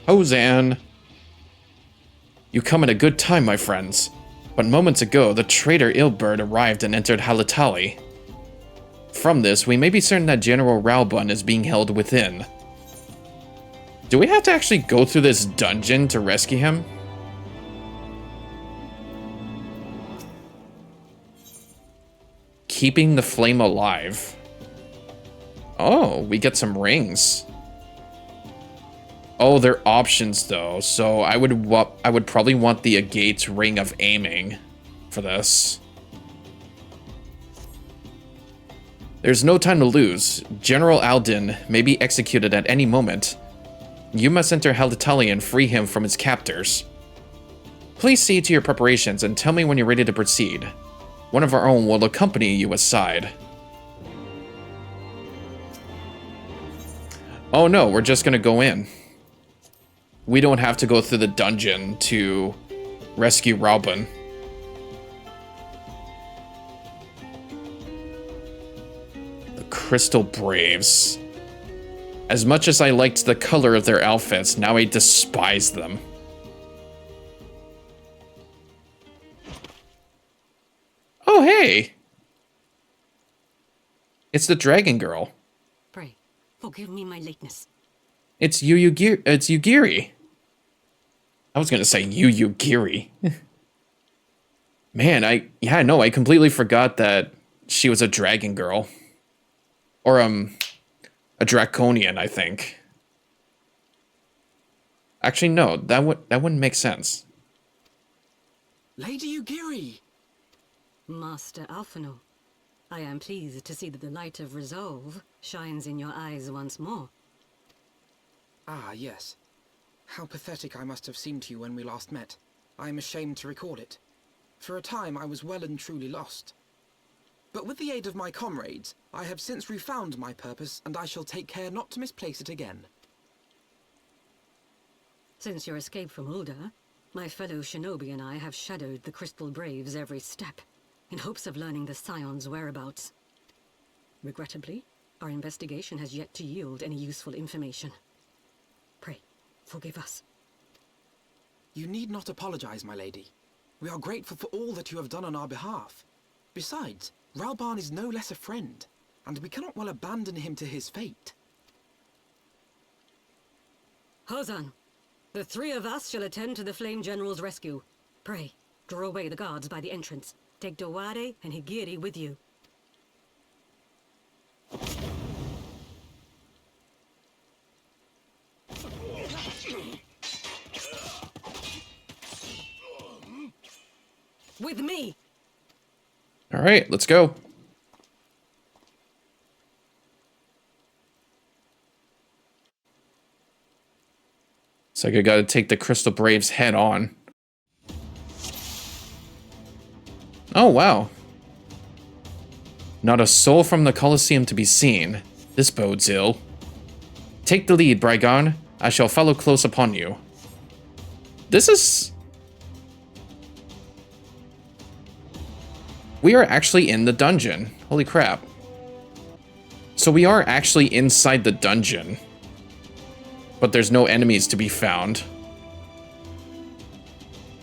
Hosann! You come at a good time, my friends. But moments ago, the traitor Ilberd arrived and entered Halatali. From this, we may be certain that General Raubun is being held within. Do we have to actually go through this dungeon to rescue him? Keeping the flame alive. Oh, we get some rings. Oh, they're options though, so I would probably want the Agate's Ring of Aiming for this. There's no time to lose. General Aldin may be executed at any moment. You must enter Halatali and free him from his captors. Please see to your preparations and tell me when you're ready to proceed. One of our own will accompany you aside. Oh no, we're just gonna go in. We don't have to go through the dungeon to rescue Raubun. The Crystal Braves. As much as I liked the color of their outfits, now I despise them. Oh, hey! It's the dragon girl. Pray, forgive me my lateness. It's Yugiri. I was gonna say Yugiri. Man, I completely forgot that she was a dragon girl. Or, a draconian, I think. Actually, no, that wouldn't make sense. Lady Yugiri! Master Alphino, I am pleased to see that the light of resolve shines in your eyes once more. Ah, yes. How pathetic I must have seemed to you when we last met. I am ashamed to record it. For a time I was well and truly lost. But with the aid of my comrades, I have since refound my purpose, and I shall take care not to misplace it again. Since your escape from Ulda, my fellow shinobi and I have shadowed the Crystal Braves every step, in hopes of learning the Scion's whereabouts. Regrettably, our investigation has yet to yield any useful information. Pray, forgive us. You need not apologize, my lady. We are grateful for all that you have done on our behalf. Besides, Raubun is no less a friend, and we cannot well abandon him to his fate. Hozan, the three of us shall attend to the Flame General's rescue. Pray, draw away the guards by the entrance. Take Dowade and Higiri with you. With me! Alright, let's go. It's like I gotta take the Crystal Braves head on. Oh, wow. Not a soul from the Colosseum to be seen. This bodes ill. Take the lead, Brigon. I shall follow close upon you. This is... We are actually in the dungeon. Holy crap. So we are actually inside the dungeon. But there's no enemies to be found.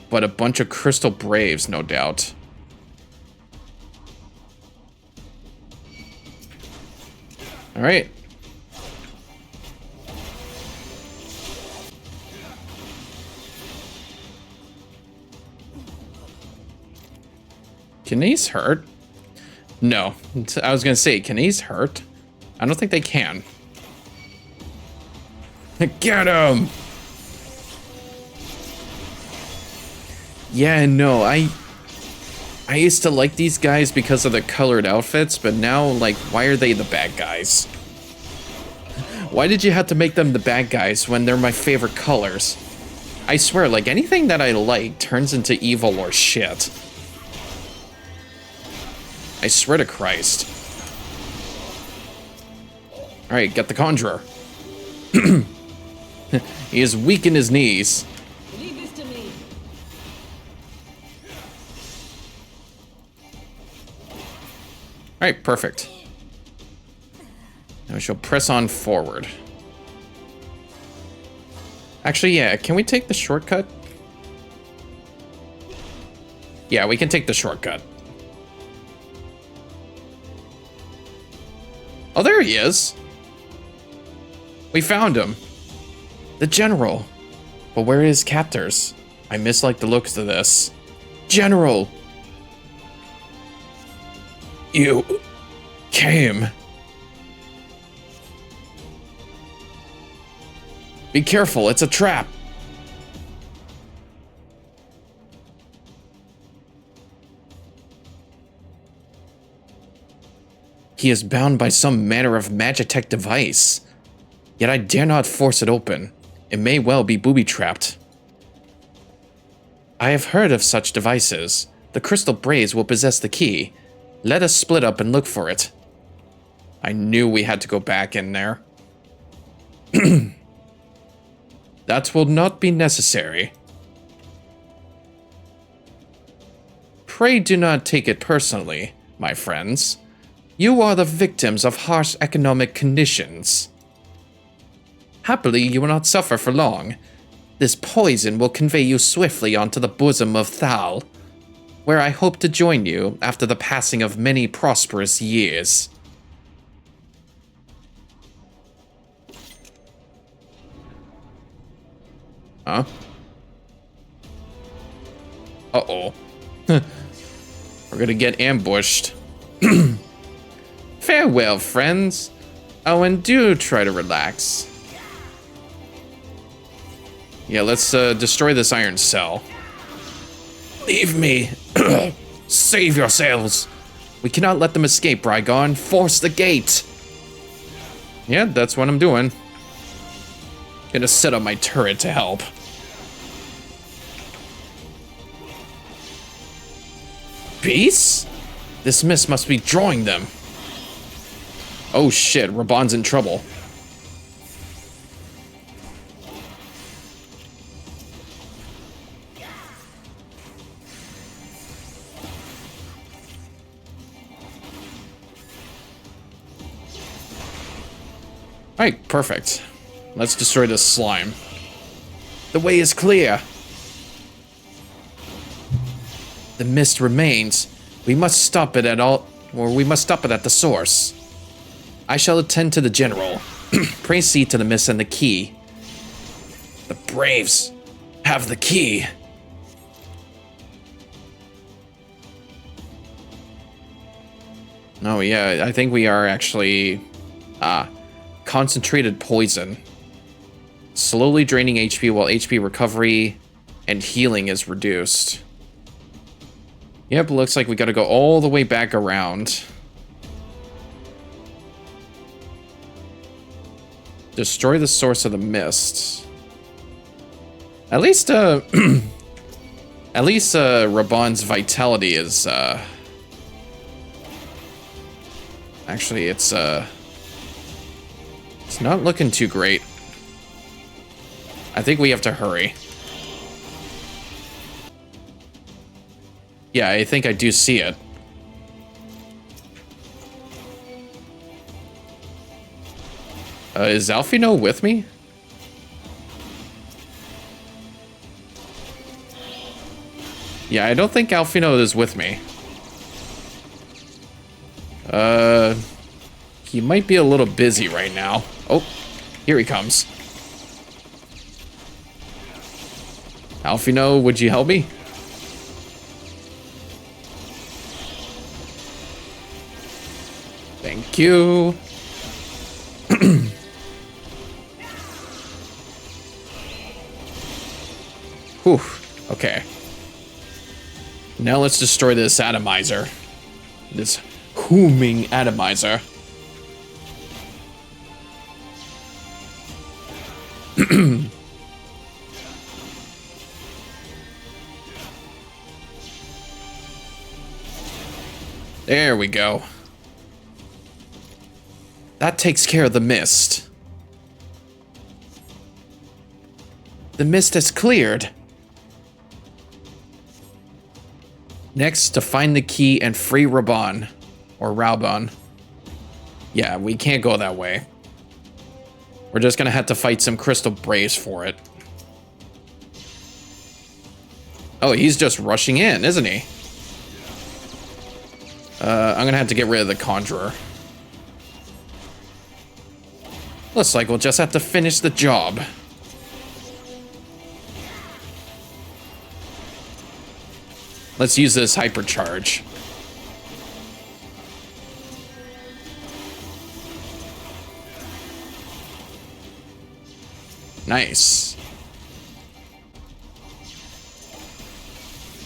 But a bunch of Crystal Braves, no doubt. Alright. Can these hurt? No. I was gonna say, can these hurt? I don't think they can. Get him! Yeah, no, I used to like these guys because of the colored outfits, but now, like, why are they the bad guys? Why did you have to make them the bad guys when they're my favorite colors? I swear, like, anything that I like turns into evil or shit. I swear to Christ. Alright, get the Conjurer. He is weak in his knees. Leave this to me. Alright, perfect. Now we shall press on forward. Actually, yeah, can we take the shortcut? Yeah, we can take the shortcut. Oh, there he is. We found him. The general. But where are his captors? I mislike the looks of this. General! You came. Be careful, it's a trap. He is bound by some manner of magitech device. Yet I dare not force it open. It may well be booby-trapped. I have heard of such devices. The crystal braves will possess the key. Let us split up and look for it. I knew we had to go back in there. That will not be necessary. Pray do not take it personally, my friends. You are the victims of harsh economic conditions. Happily, you will not suffer for long. This poison will convey you swiftly onto the bosom of Thal, where I hope to join you after the passing of many prosperous years. Huh? Uh-oh. We're gonna get ambushed. Farewell, friends. Oh, and do try to relax. Yeah, let's destroy this iron cell. Leave me. Save yourselves. We cannot let them escape, Brygon. Force the gate. Yeah, that's what I'm doing. Gonna set up my turret to help. Peace? This mist must be drawing them. Oh shit, Raban's in trouble. Alright, perfect. Let's destroy this slime. The way is clear. The mist remains. We must stop it at all, or we must stop it at the source. I shall attend to the general. Pray see to the mist and the key. The braves have the key. Oh yeah, I think we are actually concentrated poison. Slowly draining HP while HP recovery and healing is reduced. Yep, looks like we gotta go all the way back around. Destroy the source of the mist. At least, Raban's vitality is, actually, it's not looking too great. I think we have to hurry. Yeah, I think I do see it. Is Alfino with me? Yeah, I don't think Alfino is with me. He might be a little busy right now. Oh, here he comes. Alfino, would you help me? Thank you. Whew, okay. Now let's destroy this atomizer. This booming atomizer. There we go. That takes care of the mist. The mist has cleared. Next, to find the key and free Raban. Or Raban. Yeah, we can't go that way. We're just gonna have to fight some crystal braves for it. Oh, he's just rushing in, isn't he? I'm gonna have to get rid of the Conjurer. Looks like we'll just have to finish the job. Let's use this hypercharge. Nice.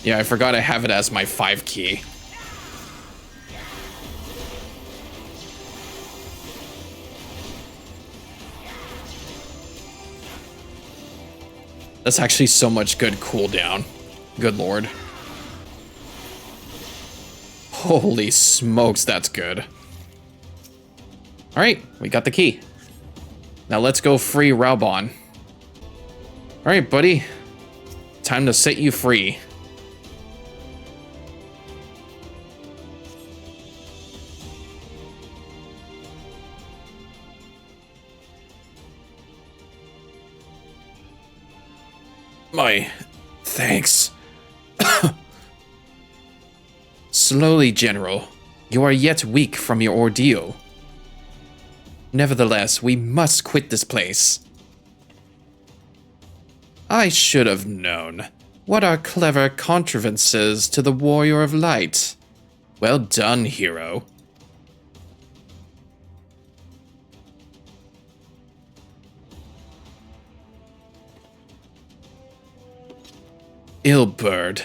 Yeah, I forgot I have it as my 5 key. That's actually so much good cooldown. Good lord. Holy smokes, that's good. Alright, we got the key. Now let's go free Raubon. Alright, buddy. Time to set you free. My thanks. Slowly, General. You are yet weak from your ordeal. Nevertheless, we must quit this place. I should have known. What are clever contrivances to the Warrior of Light? Well done, hero. Ilberd.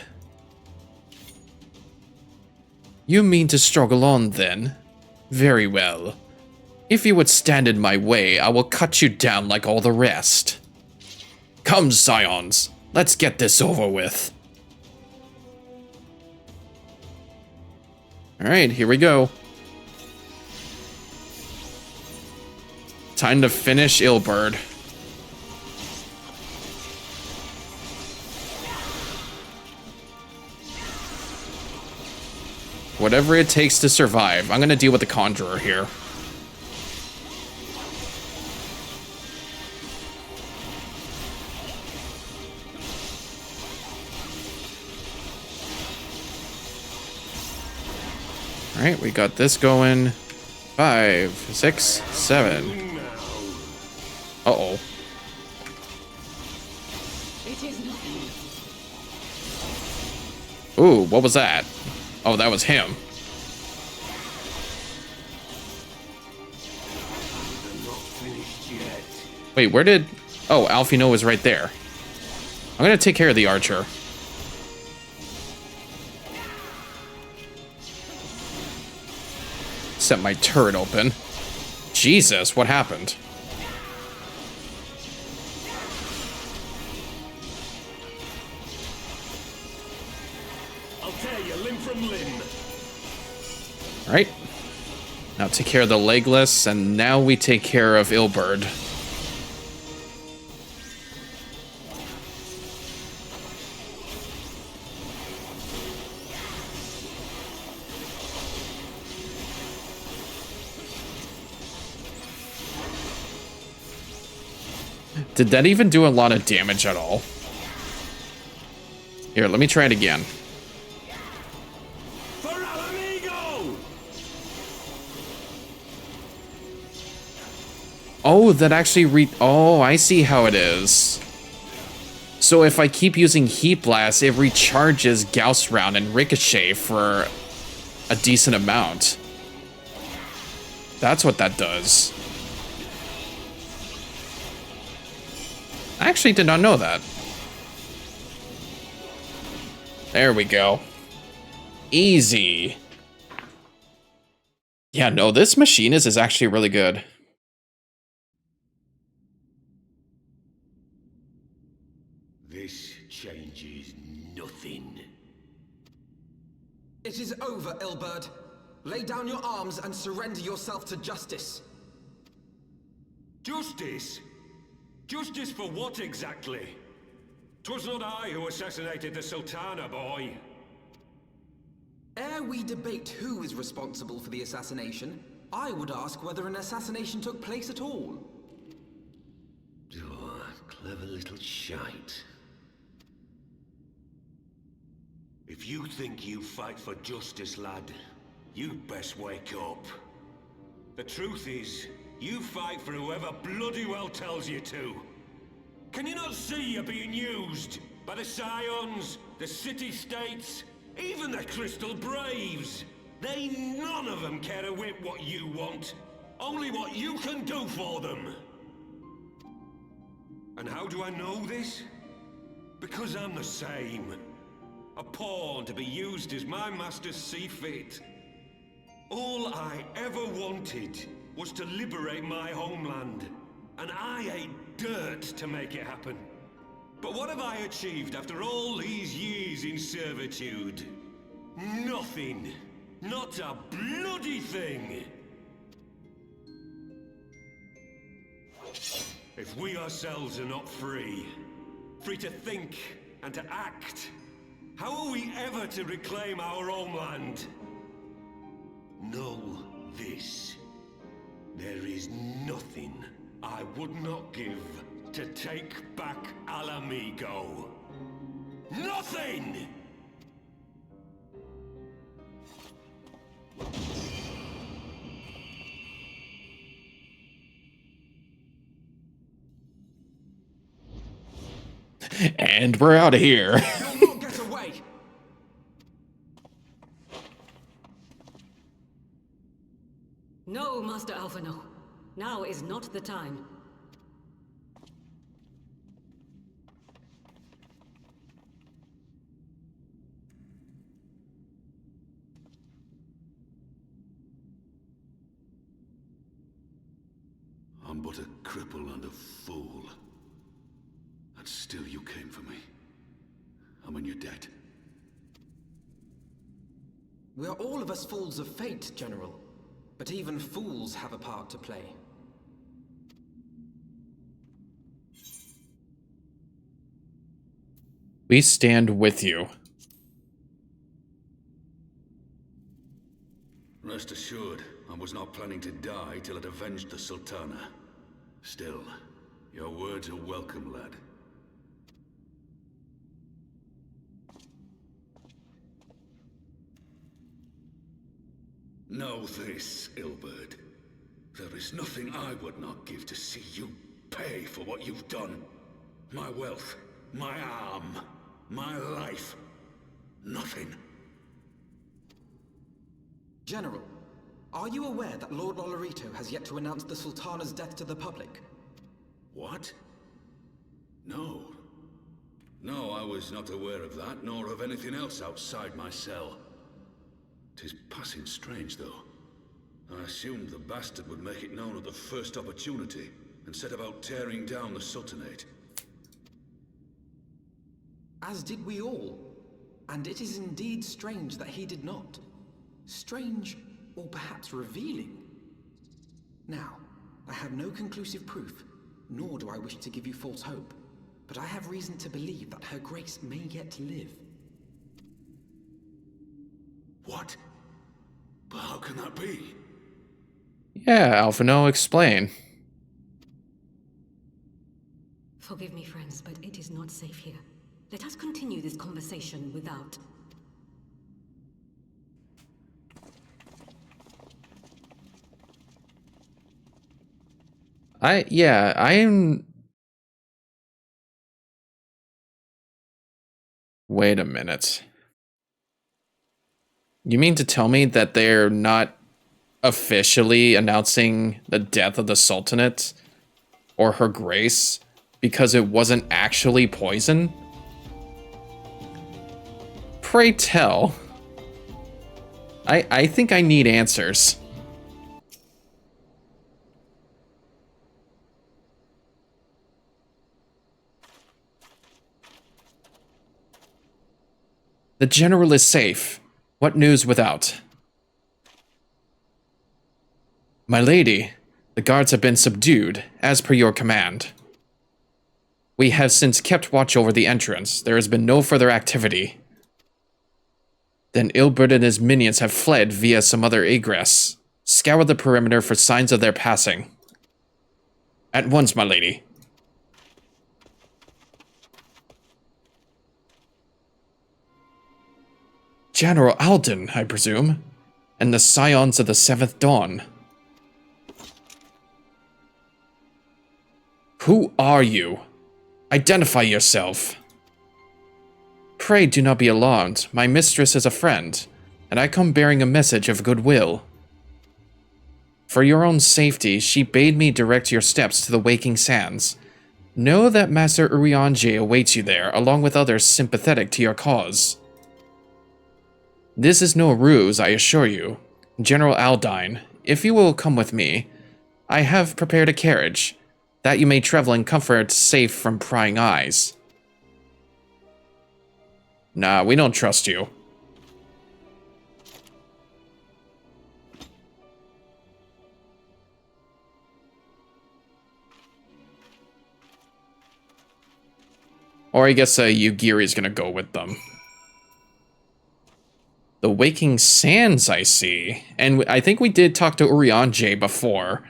You mean to struggle on, then? Very well. If you would stand in my way, I will cut you down like all the rest. Come, Scions. Let's get this over with. Alright, here we go. Time to finish Ilberd. Whatever it takes to survive. I'm gonna deal with the Conjurer here. Alright, we got this going. 5, 6, 7. Uh-oh. Ooh, what was that? Oh, that was him. Wait, where did... Oh, Alfino was right there. I'm gonna take care of the archer. Set my turret open. Jesus, what happened? I'll tear you limb from limb. Alright. Now take care of the Legless, and now we take care of Ilberd. Did that even do a lot of damage at all? Here, let me try it again. For our amigo! Oh, that actually oh, I see how it is. So if I keep using Heat Blast, it recharges Gauss Round and Ricochet for a decent amount. That's what that does. I actually did not know that. There we go. Easy. Yeah, no, this Machinist is actually really good. This changes nothing. It is over, Ilberd. Lay down your arms and surrender yourself to justice. Justice? Justice for what exactly? 'Twas not I who assassinated the Sultana, boy. Ere we debate who is responsible for the assassination, I would ask whether an assassination took place at all. Oh, clever little shite. If you think you fight for justice, lad, you'd best wake up. The truth is, you fight for whoever bloody well tells you to. Can you not see you're being used? By the Scions, the City-States, even the Crystal Braves? They none of them care a whit what you want. Only what you can do for them. And how do I know this? Because I'm the same. A pawn to be used as my masters see fit. All I ever wanted was to liberate my homeland. And I ate dirt to make it happen. But what have I achieved after all these years in servitude? Nothing. Not a bloody thing. If we ourselves are not free, free to think and to act, how are we ever to reclaim our homeland? Know this. There is nothing I would not give to take back Alamigo. Nothing! And we're out of here. You'll not get away! No, Master Alphino. Now is not the time. I'm but a cripple and a fool. And still you came for me. I'm in your debt. We are all of us fools of fate, General. But even fools have a part to play. We stand with you. Rest assured, I was not planning to die till I'd avenged the Sultana. Still, your words are welcome, lad. Know this, Ilberd. There is nothing I would not give to see you pay for what you've done. My wealth, my arm, my life. Nothing. General, are you aware that Lord Olorito has yet to announce the Sultana's death to the public? What? No. No, I was not aware of that, nor of anything else outside my cell. 'Tis passing strange, though. I assumed the bastard would make it known at the first opportunity, and set about tearing down the Sultanate. As did we all. And it is indeed strange that he did not. Strange, or perhaps revealing. Now, I have no conclusive proof, nor do I wish to give you false hope, but I have reason to believe that Her Grace may yet live. What? But how can that be? Yeah, Alphino, explain. Forgive me, friends, but it is not safe here. Let us continue this conversation without. I'm... Wait a minute. You mean to tell me that they're not officially announcing the death of the Sultanate or Her Grace because it wasn't actually poison? Pray tell. I think I need answers. The General is safe. What news without? My lady, the guards have been subdued, as per your command. We have since kept watch over the entrance. There has been no further activity. Then Ilberd and his minions have fled via some other egress. Scour the perimeter for signs of their passing. At once, my lady. General Alden, I presume, and the Scions of the Seventh Dawn. Who are you? Identify yourself. Pray do not be alarmed. My mistress is a friend, and I come bearing a message of goodwill. For your own safety, she bade me direct your steps to the Waking Sands. Know that Master Urianger awaits you there, along with others sympathetic to your cause. This is no ruse, I assure you. General Aldine, if you will come with me, I have prepared a carriage, that you may travel in comfort, safe from prying eyes. Nah, we don't trust you. Or I guess Yugiri's gonna go with them. The Waking Sands, I see. And I think we did talk to Urianger before,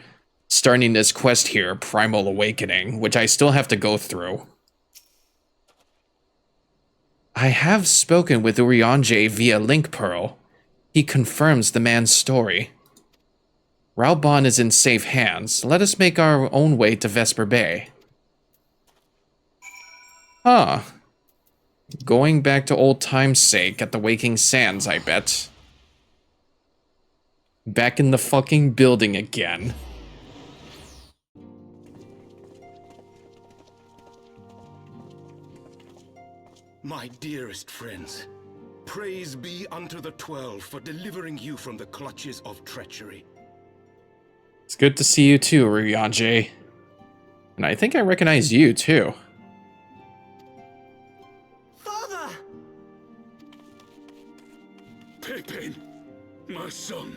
starting this quest here, Primal Awakening, which I still have to go through. I have spoken with Urianger via Link Pearl. He confirms the man's story. Raubon is in safe hands. Let us make our own way to Vesper Bay. Huh. Going back to old time's sake at the Waking Sands, I bet. Back in the fucking building again. My dearest friends, praise be unto the 12 for delivering you from the clutches of treachery. It's good to see you too, Urianger. And I think I recognize you too. Father! Pippin, my son,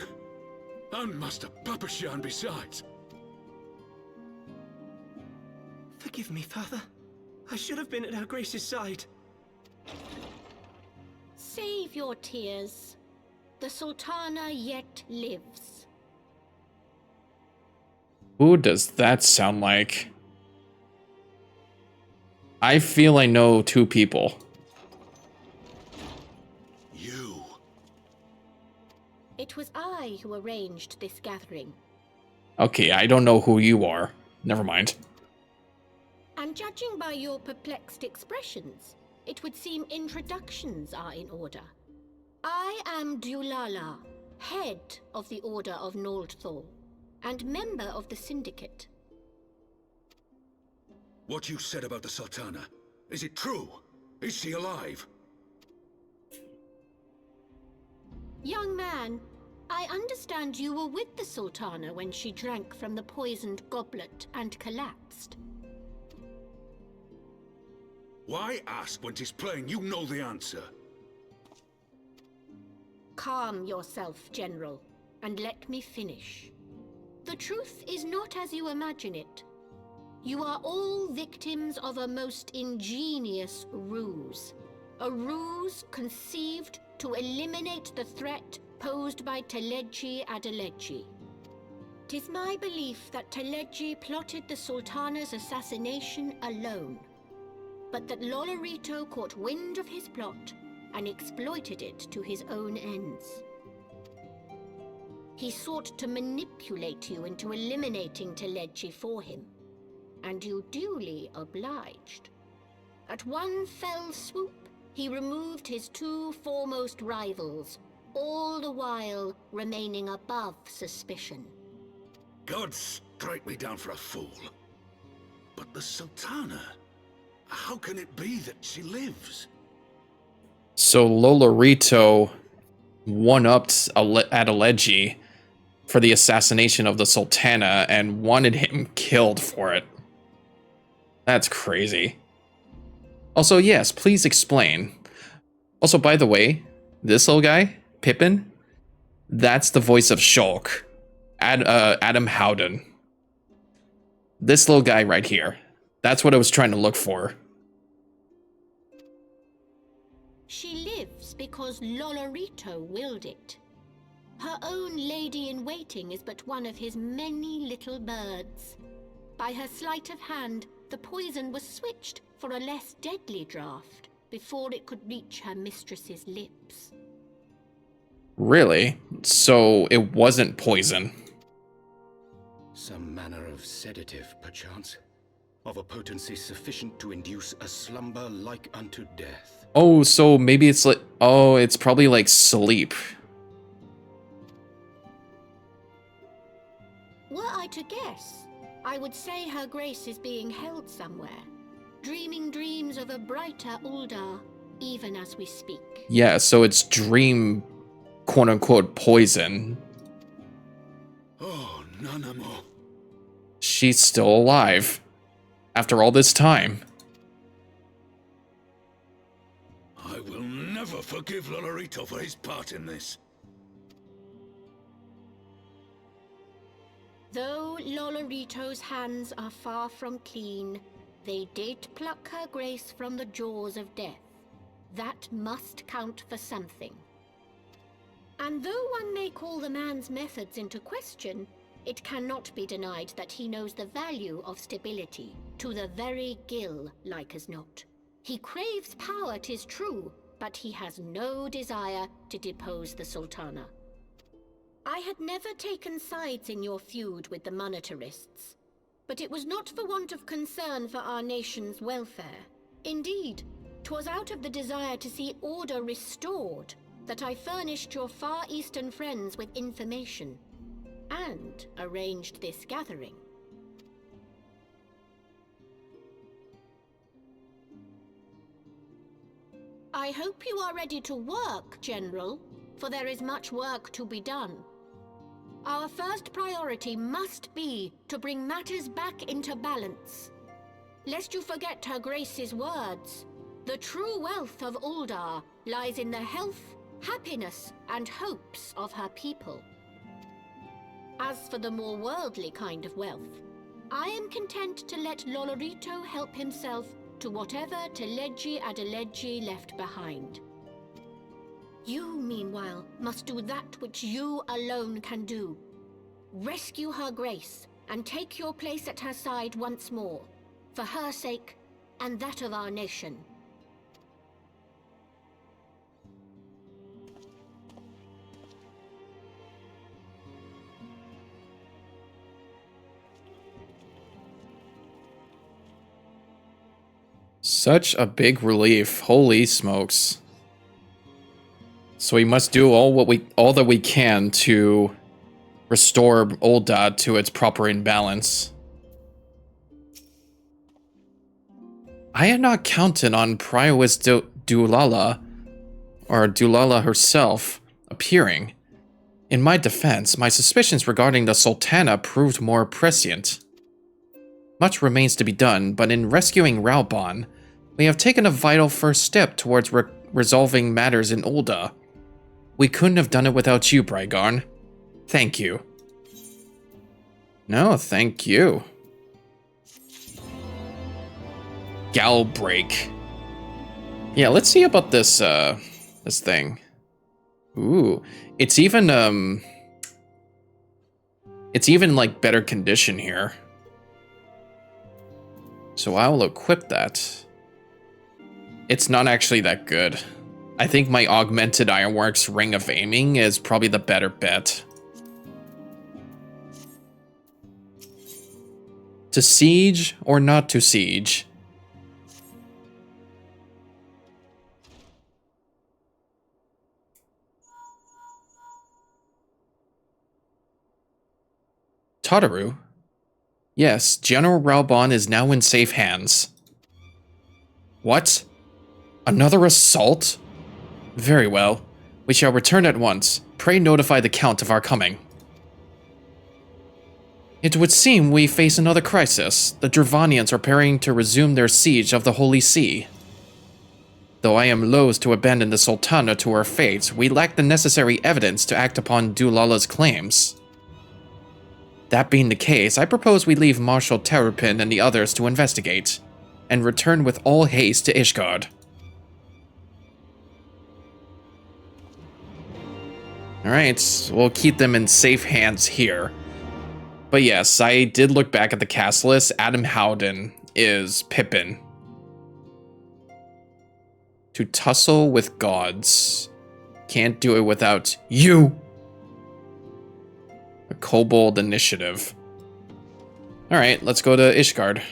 and Master Papashan besides. Forgive me, Father. I should have been at Her Grace's side. Save your tears. The Sultana yet lives. Who does that sound like? I feel I know two people. You. It was I who arranged this gathering. Okay, I don't know who you are. Never mind. And judging by your perplexed expressions, it would seem introductions are in order. I am Dulala, head of the Order of Noldthor, and member of the Syndicate. What you said about the Sultana, is it true? Is she alive? Young man, I understand you were with the Sultana when she drank from the poisoned goblet and collapsed. Why ask when 'tis plain you know the answer? Calm yourself, General, and let me finish. The truth is not as you imagine it. You are all victims of a most ingenious ruse. A ruse conceived to eliminate the threat posed by Teleji Adeleji. 'Tis my belief that Teleji plotted the Sultana's assassination alone, but that Lolorito caught wind of his plot and exploited it to his own ends. He sought to manipulate you into eliminating Teleji for him, and you duly obliged. At one fell swoop, he removed his two foremost rivals, all the while remaining above suspicion. God strike me down for a fool. But the Sultana, how can it be that she lives? So Lolorito one-upped Adeleji for the assassination of the Sultana and wanted him killed for it. That's crazy. Also, yes, please explain. Also, by the way, this little guy, Pippin, that's the voice of Shulk, Adam Howden. This little guy right here. That's what I was trying to look for. She lives because Lolorito willed it. Her own lady-in-waiting is but one of his many little birds. By her sleight of hand, the poison was switched for a less deadly draught before it could reach her mistress's lips. Really? So it wasn't poison. Some manner of sedative, perchance. Of a potency sufficient to induce a slumber like unto death. Oh, so maybe it's like... Oh, it's probably like sleep. Were I to guess, I would say Her Grace is being held somewhere, dreaming dreams of a brighter Uldar, even as we speak. Yeah, so it's dream, quote-unquote, poison. Oh, Nanamo. She's still alive. After all this time. I will never forgive Lolorito for his part in this. Though Lolorito's hands are far from clean, they did pluck Her Grace from the jaws of death. That must count for something. And though one may call the man's methods into question, it cannot be denied that he knows the value of stability, to the very gill, like as not. He craves power, 'tis true, but he has no desire to depose the Sultana. I had never taken sides in your feud with the monetarists, but it was not for want of concern for our nation's welfare. Indeed, 'twas out of the desire to see order restored that I furnished your Far Eastern friends with information, and arranged this gathering. I hope you are ready to work, General, for there is much work to be done. Our first priority must be to bring matters back into balance. Lest you forget Her Grace's words, the true wealth of Uldar lies in the health, happiness, and hopes of her people. As for the more worldly kind of wealth, I am content to let Lolorito help himself to whatever Teledji Adeledji left behind. You, meanwhile, must do that which you alone can do. Rescue Her Grace and take your place at her side once more, for her sake and that of our nation. Such a big relief. Holy smokes. So we must do all that we can to restore Ul'dah to its proper imbalance. I had not counted on Prioress Dulala, or Dulala herself, appearing. In my defense, my suspicions regarding the Sultana proved more prescient. Much remains to be done, but in rescuing Raubon, we have taken a vital first step towards resolving matters in Ul'dah. We couldn't have done it without you, Brygarn. Thank you. No, thank you. Galbreak. Yeah, let's see about this, this thing. Ooh, it's even like better condition here. So I will equip that. It's not actually that good. I think my Augmented Ironworks Ring of Aiming is probably the better bet. To siege or not to siege? Tataru? Yes, General Raubon is now in safe hands. What? Another assault? Very well. We shall return at once. Pray notify the Count of our coming. It would seem we face another crisis. The Dravanians are preparing to resume their siege of the Holy See. Though I am loath to abandon the Sultana to her fate, we lack the necessary evidence to act upon Dulala's claims. That being the case, I propose we leave Marshal Terrapin and the others to investigate, and return with all haste to Ishgard. Alright, we'll keep them in safe hands here. But yes, I did look back at the cast list. Adam Howden is Pippin. To tussle with gods. Can't do it without you. A kobold initiative. Alright, let's go to Ishgard.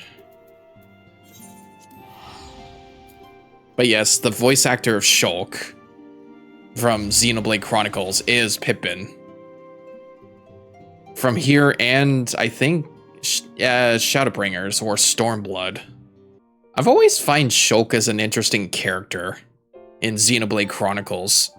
But yes, the voice actor of Shulk from Xenoblade Chronicles is Pippin. From here and, I think, Shadowbringers or Stormblood. I've always find Shulk as an interesting character in Xenoblade Chronicles.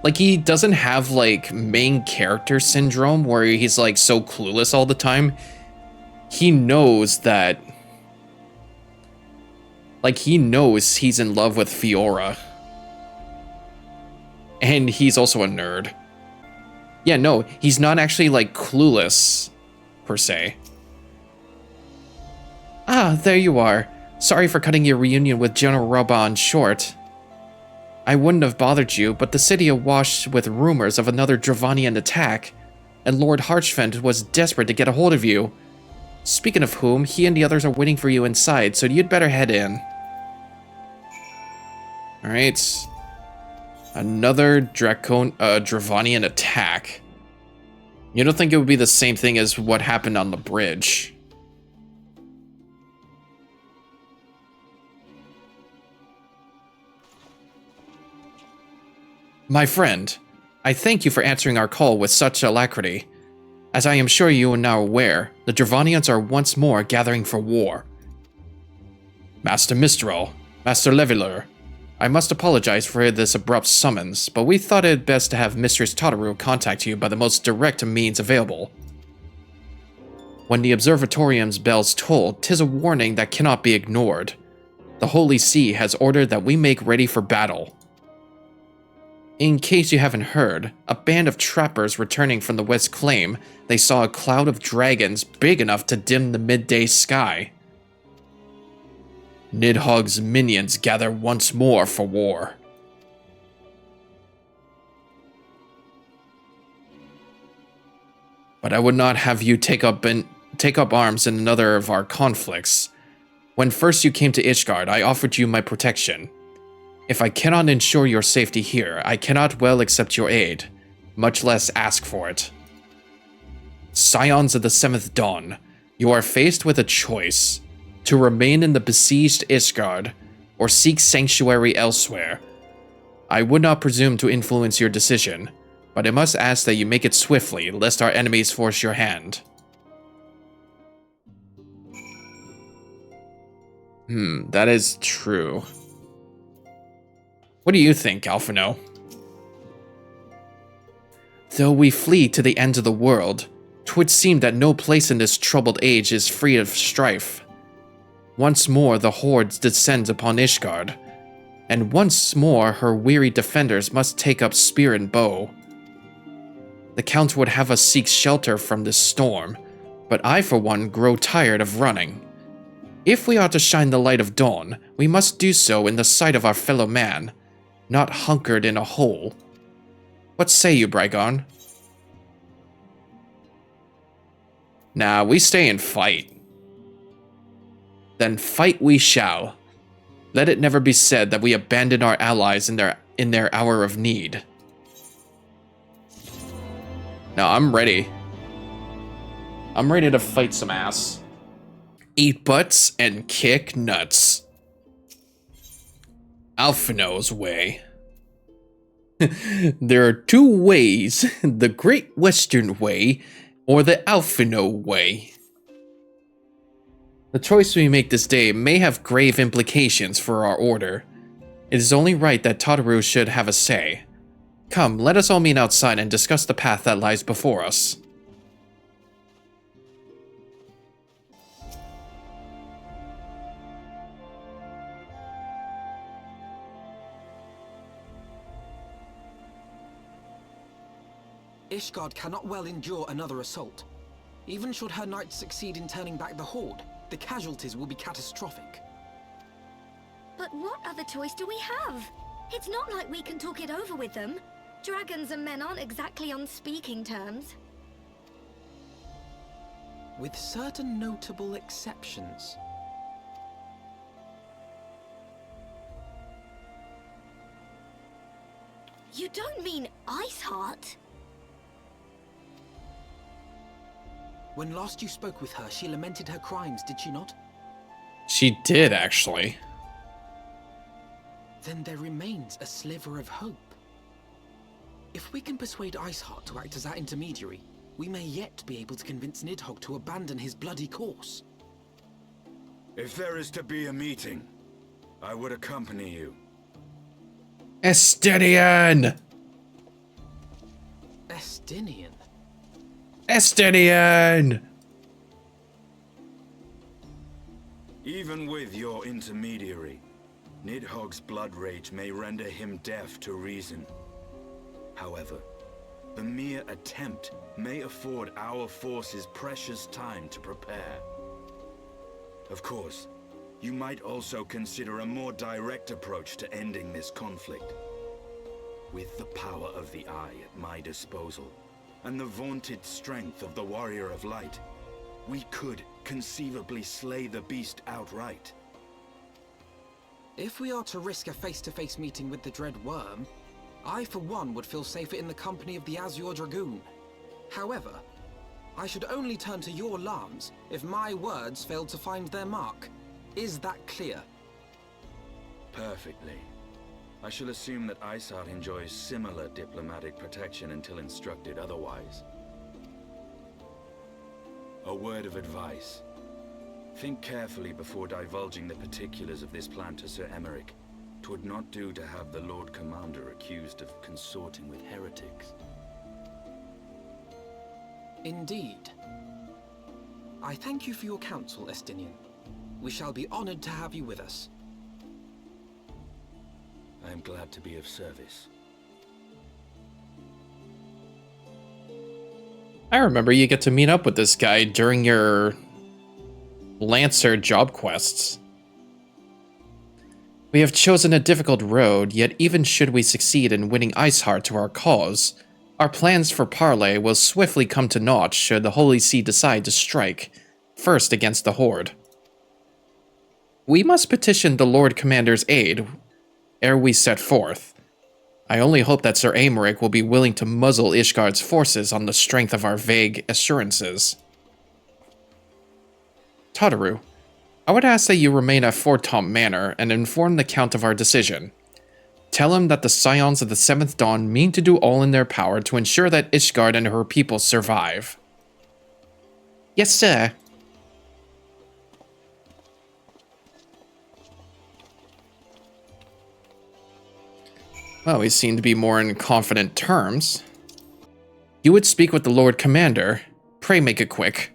Like, he doesn't have, like, main character syndrome where he's, like, so clueless all the time. He knows that... Like, he knows he's in love with Fiora. And he's also a nerd. Yeah, no, he's not actually, like, clueless, per se. Ah, there you are. Sorry for cutting your reunion with General Raban short. I wouldn't have bothered you, but the city awash with rumors of another Dravanian attack, and Lord Harchfend was desperate to get a hold of you. Speaking of whom, he and the others are waiting for you inside, so you'd better head in. Alright. Another Dravanian attack. You don't think it would be the same thing as what happened on the bridge? My friend, I thank you for answering our call with such alacrity. As I am sure you are now aware, the Dravanians are once more gathering for war. Master Mistral, Master Leveler, I must apologize for this abrupt summons, but we thought it best to have Mistress Tataru contact you by the most direct means available. When the Observatorium's bells toll, 'tis a warning that cannot be ignored. The Holy See has ordered that we make ready for battle. In case you haven't heard, a band of trappers returning from the West claim they saw a cloud of dragons big enough to dim the midday sky. Nidhogg's minions gather once more for war. But I would not have you take up arms in another of our conflicts. When first you came to Ishgard, I offered you my protection. If I cannot ensure your safety here, I cannot well accept your aid, much less ask for it. Scions of the Seventh Dawn, you are faced with a choice: to remain in the besieged Ishgard, or seek sanctuary elsewhere. I would not presume to influence your decision, but I must ask that you make it swiftly, lest our enemies force your hand. That is true. What do you think, Alphino? Though we flee to the ends of the world, 'twould seem that no place in this troubled age is free of strife. Once more the hordes descend upon Ishgard, and once more her weary defenders must take up spear and bow. The Count would have us seek shelter from this storm, but I for one grow tired of running. If we are to shine the light of dawn, we must do so in the sight of our fellow man, not hunkered in a hole. What say you, Brygon? Nah, we stay and fight. Then fight we shall. Let it never be said that we abandon our allies in their hour of need. Now, I'm ready. I'm ready to fight some ass. Eat butts and kick nuts. Alphino's way. There are two ways, the Great Western Way or the Alphino Way. The choice we make this day may have grave implications for our order. It is only right that Tataru should have a say. Come, let us all meet outside and discuss the path that lies before us. Ishgard cannot well endure another assault. Even should her knights succeed in turning back the Horde, the casualties will be catastrophic. But what other choice do we have? It's not like we can talk it over with them. Dragons and men aren't exactly on speaking terms. With certain notable exceptions. You don't mean Iceheart? When last you spoke with her, she lamented her crimes, did she not? She did, actually. Then there remains a sliver of hope. If we can persuade Iceheart to act as our intermediary, we may yet be able to convince Nidhogg to abandon his bloody course. If there is to be a meeting, I would accompany you. Estinian! Estinian? Estinian! Even with your intermediary, Nidhogg's blood rage may render him deaf to reason. However, the mere attempt may afford our forces precious time to prepare. Of course, you might also consider a more direct approach to ending this conflict. With the power of the Eye at my disposal, and the vaunted strength of the Warrior of Light, we could conceivably slay the beast outright. If we are to risk a face-to-face meeting with the Dread Worm, I for one would feel safer in the company of the Azure Dragoon. However, I should only turn to your Lance if my words failed to find their mark. Is that clear? Perfectly. I shall assume that Iceheart enjoys similar diplomatic protection until instructed otherwise. A word of advice. Think carefully before divulging the particulars of this plan to Sir Emeric. 'Twould not do to have the Lord Commander accused of consorting with heretics. Indeed. I thank you for your counsel, Estinian. We shall be honored to have you with us. I am glad to be of service. I remember you get to meet up with this guy during your Lancer job quests. We have chosen a difficult road, yet even should we succeed in winning Iceheart to our cause, our plans for parley will swiftly come to naught should the Holy See decide to strike, first against the Horde. We must petition the Lord Commander's aid ere we set forth. I only hope that Sir Emeric will be willing to muzzle Ishgard's forces on the strength of our vague assurances. Tataru, I would ask that you remain at Fort Tom Manor and inform the Count of our decision. Tell him that the Scions of the Seventh Dawn mean to do all in their power to ensure that Ishgard and her people survive. Yes, sir. Well, we seem to be more in confident terms. You would speak with the Lord Commander. Pray make it quick.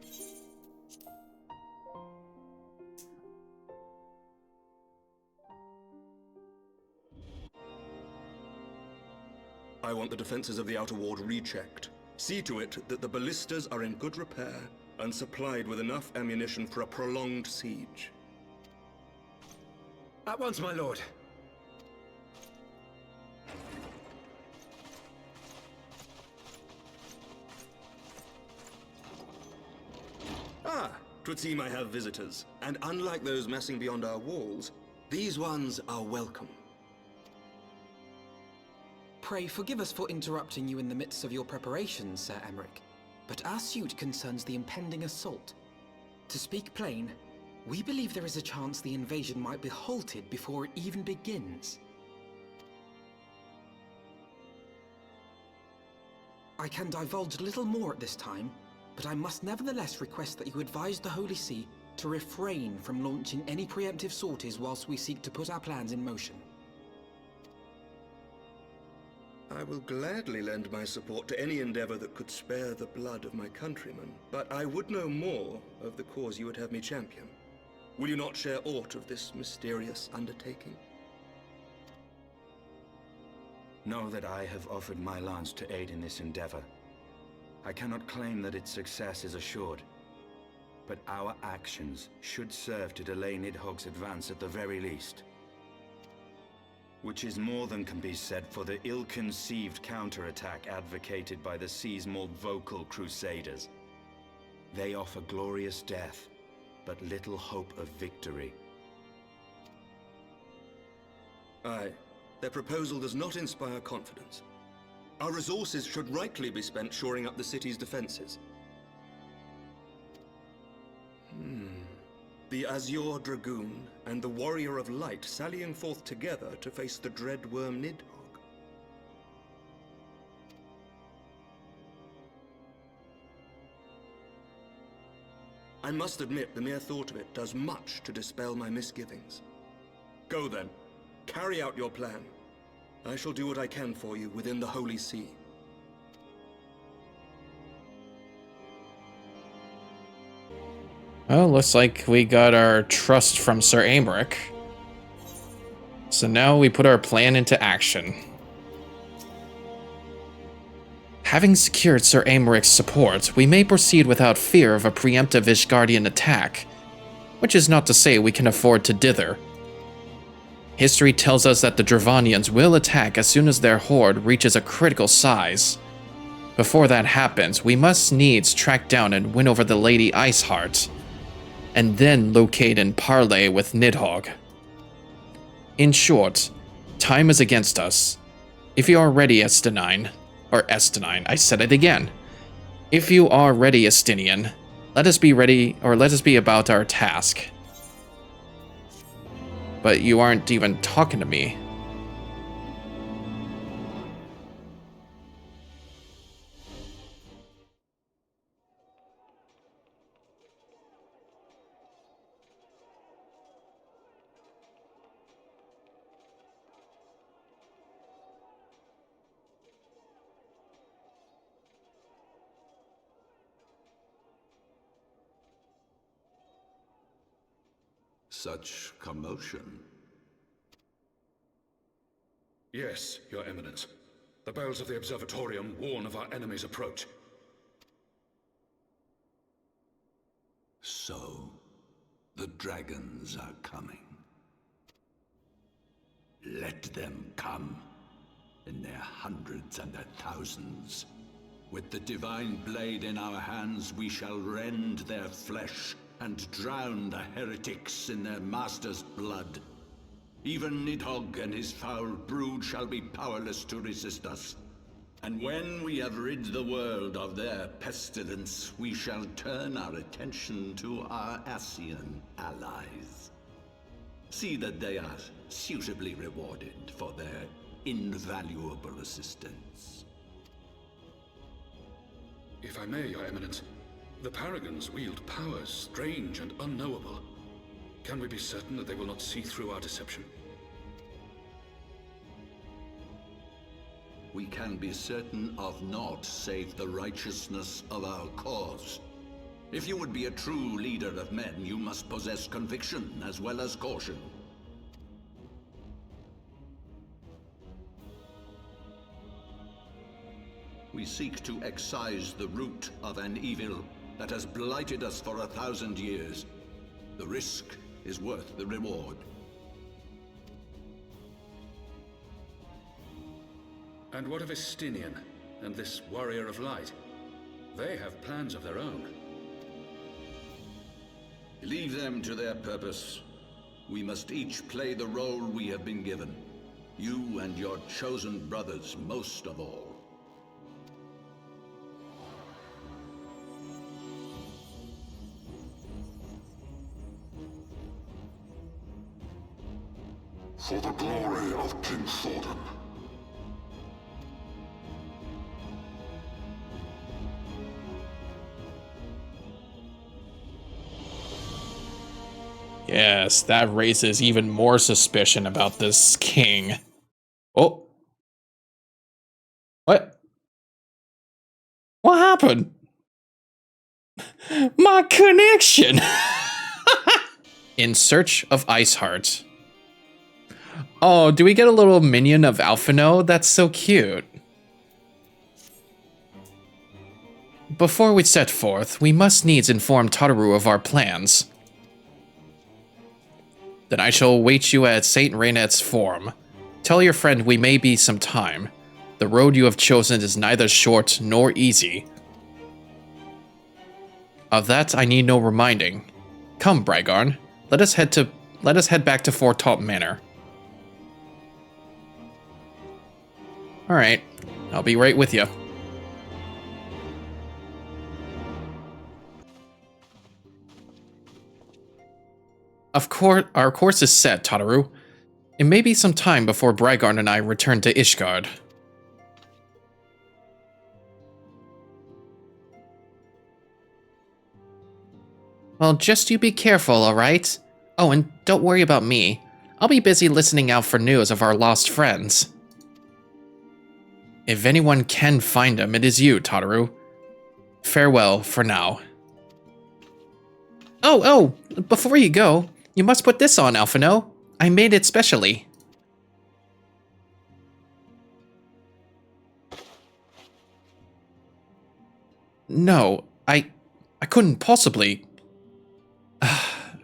I want the defenses of the Outer Ward rechecked. See to it that the ballistas are in good repair and supplied with enough ammunition for a prolonged siege. At once, my lord. Ah, 'twould seem I have visitors. And unlike those messing beyond our walls, these ones are welcome. Pray forgive us for interrupting you in the midst of your preparations, Sir Emeric, but our suit concerns the impending assault. To speak plain, we believe there is a chance the invasion might be halted before it even begins. I can divulge little more at this time, but I must nevertheless request that you advise the Holy See to refrain from launching any preemptive sorties whilst we seek to put our plans in motion. I will gladly lend my support to any endeavor that could spare the blood of my countrymen, but I would know more of the cause you would have me champion. Will you not share aught of this mysterious undertaking? Know that I have offered my lance to aid in this endeavor. I cannot claim that its success is assured, but our actions should serve to delay Nidhogg's advance at the very least. Which is more than can be said for the ill-conceived counterattack advocated by the sea's more vocal crusaders. They offer glorious death, but little hope of victory. Aye, their proposal does not inspire confidence. Our resources should rightly be spent shoring up the city's defenses. The Azure Dragoon and the Warrior of Light sallying forth together to face the dread worm Nidhogg. I must admit the mere thought of it does much to dispel my misgivings. Go then, carry out your plan. I shall do what I can for you within the Holy See. Well, looks like we got our trust from Sir Aymeric. So now we put our plan into action. Having secured Sir Aymeric's support, we may proceed without fear of a preemptive Ishgardian attack, which is not to say we can afford to dither. History tells us that the Dravanians will attack as soon as their horde reaches a critical size. Before that happens, we must needs track down and win over the Lady Iceheart, and then locate and parley with Nidhogg. In short, time is against us. If you are ready, Estinine, I said it again. If you are ready, Estinian, let us be ready, or let us be about our task. But you aren't even talking to me. Such commotion. Yes, Your Eminence. The bells of the Observatorium warn of our enemy's approach. So, the dragons are coming. Let them come, in their hundreds and their thousands. With the divine blade in our hands, we shall rend their flesh and drown the heretics in their master's blood. Even Nidhogg and his foul brood shall be powerless to resist us. And when we have rid the world of their pestilence, we shall turn our attention to our Ascian allies. See that they are suitably rewarded for their invaluable assistance. If I may, Your Eminence, the Paragons wield powers strange and unknowable. Can we be certain that they will not see through our deception? We can be certain of naught save the righteousness of our cause. If you would be a true leader of men, you must possess conviction as well as caution. We seek to excise the root of an evil that has blighted us for 1,000 years. The risk is worth the reward. And what of Estinian and this Warrior of Light? They have plans of their own. Leave them to their purpose. We must each play the role we have been given. You and your chosen brothers most of all. For the glory of King Thordan. Yes, that raises even more suspicion about this king. Oh. What? What happened? My connection! In search of Iceheart. Oh, do we get a little minion of Alphino? That's so cute. Before we set forth, we must needs inform Tataru of our plans. Then I shall await you at St. Raynet's Forum. Tell your friend we may be some time. The road you have chosen is neither short nor easy. Of that I need no reminding. Come, Brygarn, let us head back to Fortop Manor. Alright. I'll be right with you. Of course, our course is set, Tataru. It may be some time before Brygarn and I return to Ishgard. Well, just you be careful, alright? Oh, and don't worry about me. I'll be busy listening out for news of our lost friends. If anyone can find them, it is you, Tataru. Farewell for now. Oh, before you go, you must put this on, Alphino. I made it specially. No, I couldn't possibly.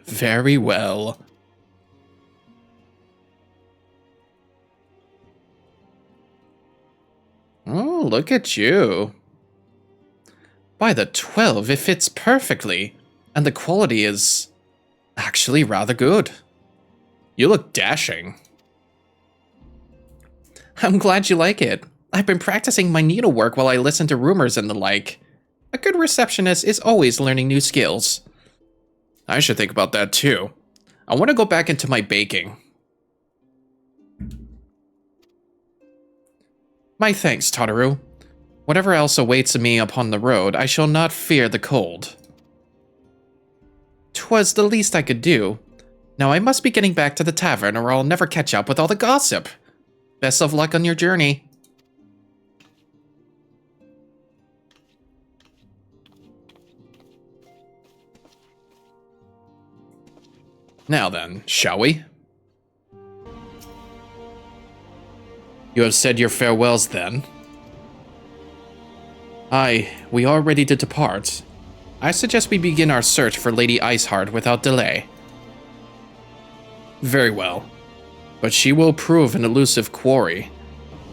Very well. Oh, look at you. By the 12, it fits perfectly, and the quality is actually rather good. You look dashing. I'm glad you like it. I've been practicing my needlework while I listen to rumors and the like. A good receptionist is always learning new skills. I should think about that too. I want to go back into my baking. My thanks, Tataru. Whatever else awaits me upon the road, I shall not fear the cold. 'Twas the least I could do. Now I must be getting back to the tavern or I'll never catch up with all the gossip. Best of luck on your journey. Now then, shall we? You have said your farewells then? Aye, we are ready to depart. I suggest we begin our search for Lady Iceheart without delay. Very well. But she will prove an elusive quarry.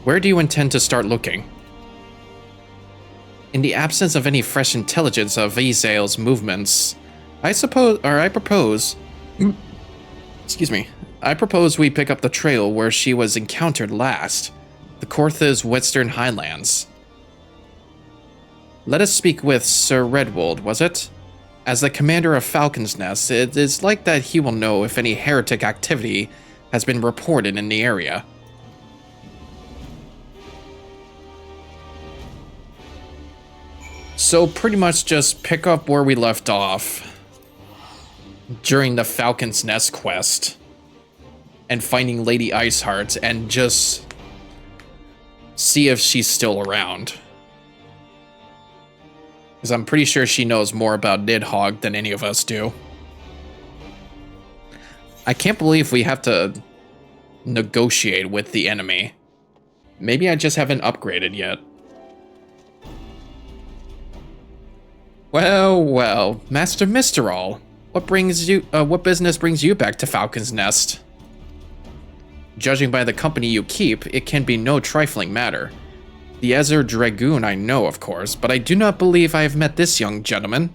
Where do you intend to start looking? In the absence of any fresh intelligence of Izael's movements, I propose we pick up the trail where she was encountered last, the Kortha's Western Highlands. Let us speak with Sir Redwold, was it? As the commander of Falcon's Nest, it is like that he will know if any heretic activity has been reported in the area. So pretty much just pick up where we left off during the Falcon's Nest quest and finding Lady Iceheart and just see if she's still around. Because I'm pretty sure she knows more about Nidhogg than any of us do. I can't believe we have to negotiate with the enemy. Maybe I just haven't upgraded yet. Well, Master Misterall, what business brings you back to Falcon's Nest? Judging by the company you keep, it can be no trifling matter. The Ezer Dragoon I know, of course, but I do not believe I have met this young gentleman.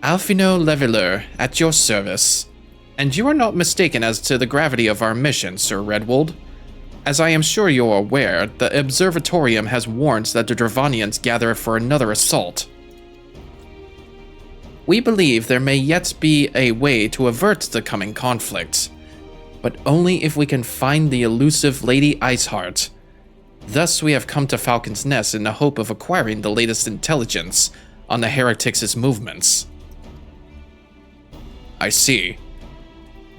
Alphino Leveler, at your service. And you are not mistaken as to the gravity of our mission, Sir Redwold. As I am sure you are aware, the Observatorium has warned that the Dravanians gather for another assault. We believe there may yet be a way to avert the coming conflict, but only if we can find the elusive Lady Iceheart. Thus we have come to Falcon's Nest in the hope of acquiring the latest intelligence on the heretics' movements. I see.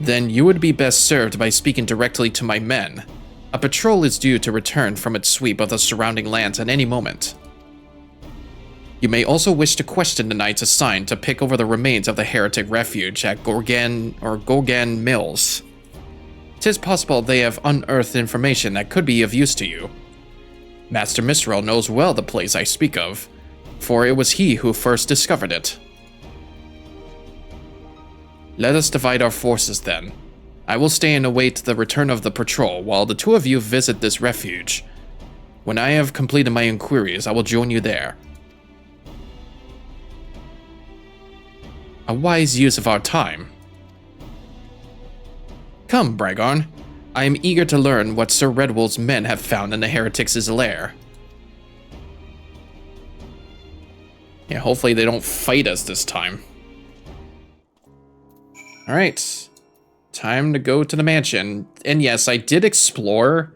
Then you would be best served by speaking directly to my men. A patrol is due to return from its sweep of the surrounding lands at any moment. You may also wish to question the knights assigned to pick over the remains of the heretic refuge at Gorgan Mills. 'Tis possible they have unearthed information that could be of use to you. Master Misterall knows well the place I speak of, for it was he who first discovered it. Let us divide our forces then. I will stay and await the return of the patrol while the two of you visit this refuge. When I have completed my inquiries, I will join you there. A wise use of our time. Come, Brygarn. I am eager to learn what Sir Redwold's men have found in the heretics' lair. Yeah, hopefully they don't fight us this time. Alright. Time to go to the mansion. And yes, I did explore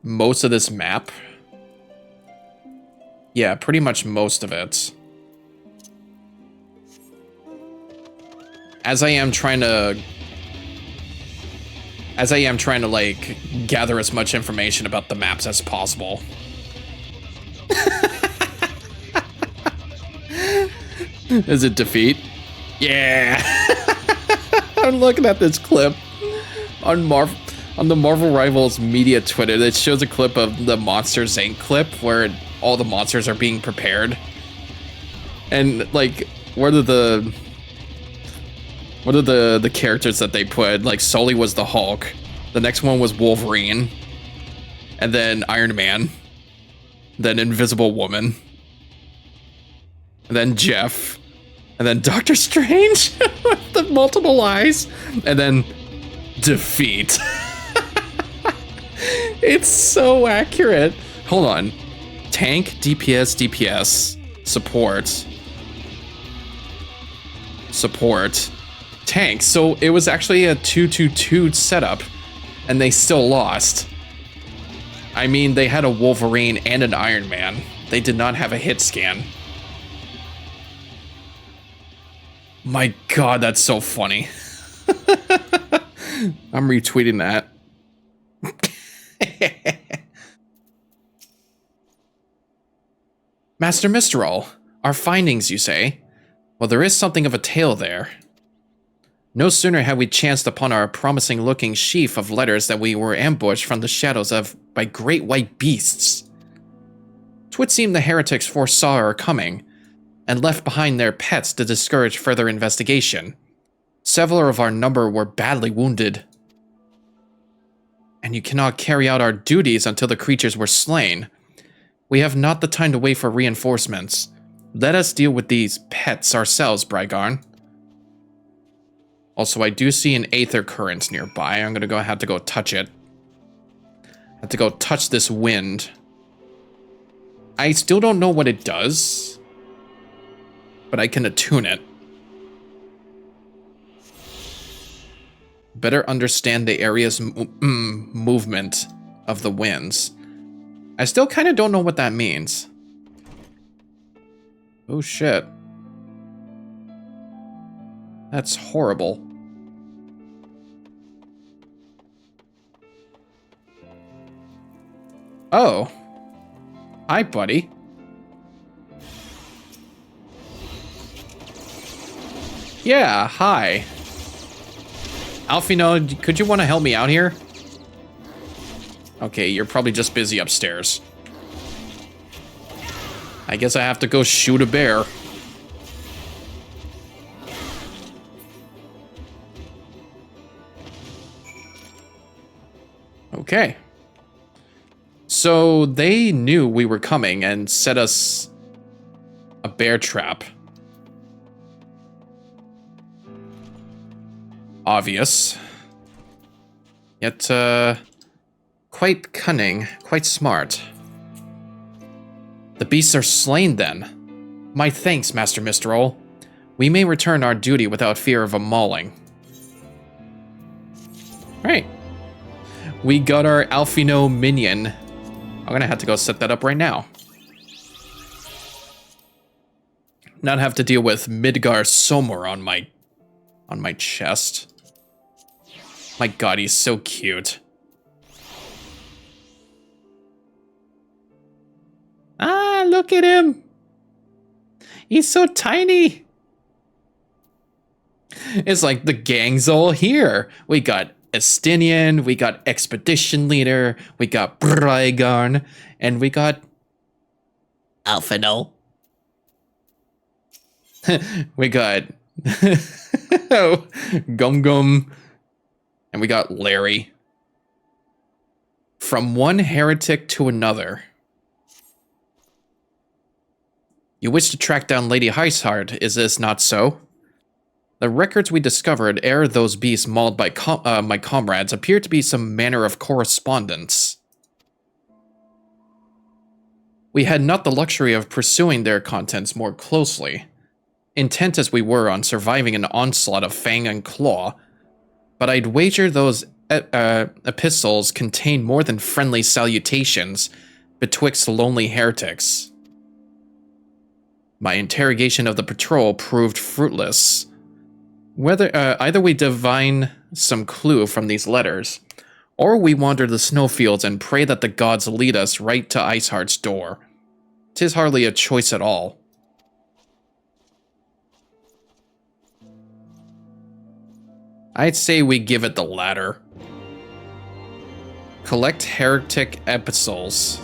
most of this map. Yeah, pretty much most of it. As I am trying to, like, gather as much information about the maps as possible. Is it defeat? Yeah! I'm looking at this clip on the Marvel Rivals media Twitter that shows a clip of the Monsters Inc. clip where all the monsters are being prepared. And, like, what are the characters that they put? Like, Sully was the Hulk. The next one was Wolverine. And then Iron Man. Then Invisible Woman. And then Jeff. And then Doctor Strange with the multiple eyes. And then Defeat. It's so accurate. Hold on. Tank, DPS, DPS. Support. Tank. So it was actually a 2-2-2 setup. And they still lost. I mean, they had a Wolverine and an Iron Man. They did not have a hit scan. My god, that's so funny. I'm retweeting that. Master Mistral, our findings, you say? Well, there is something of a tale there. No sooner had we chanced upon our promising-looking sheaf of letters that we were ambushed from the shadows by great white beasts. 'Twould seem the heretics foresaw our coming, and left behind their pets to discourage further investigation. Several of our number were badly wounded. And you cannot carry out our duties until the creatures were slain. We have not the time to wait for reinforcements. Let us deal with these pets ourselves, Brygarn. Also, I do see an aether current nearby. I'm gonna have to go touch it. Have to go touch this wind. I still don't know what it does, but I can attune it. Better understand the area's movement of the winds. I still kind of don't know what that means. Oh shit. That's horrible. Oh. Hi, buddy. Yeah, hi. Alfino, could you want to help me out here? Okay, you're probably just busy upstairs. I guess I have to go shoot a bear. Okay. So they knew we were coming and set us a bear trap. Obvious. Yet, quite cunning, quite smart. The beasts are slain then. My thanks, Master Mistral. We may return our duty without fear of a mauling. Right. We got our Alfino minion. I'm gonna have to go set that up right now. Not have to deal with Midgar Somor on my chest. My god, he's so cute. Ah, look at him. He's so tiny. It's like the gang's all here. We got Estinian, we got Expedition Leader, we got Brygarn, and we got Alfino. We got Gum Gum, and we got Larry. From one heretic to another. You wish to track down Lady Heisheart, is this not so? The records we discovered ere those beasts mauled by my comrades appear to be some manner of correspondence. We had not the luxury of pursuing their contents more closely, intent as we were on surviving an onslaught of fang and claw, but I'd wager those epistles contain more than friendly salutations betwixt lonely heretics. My interrogation of the patrol proved fruitless. Either we divine some clue from these letters, or we wander the snowfields and pray that the gods lead us right to Iceheart's door. 'Tis hardly a choice at all. I'd say we give it the latter. Collect heretic epistles.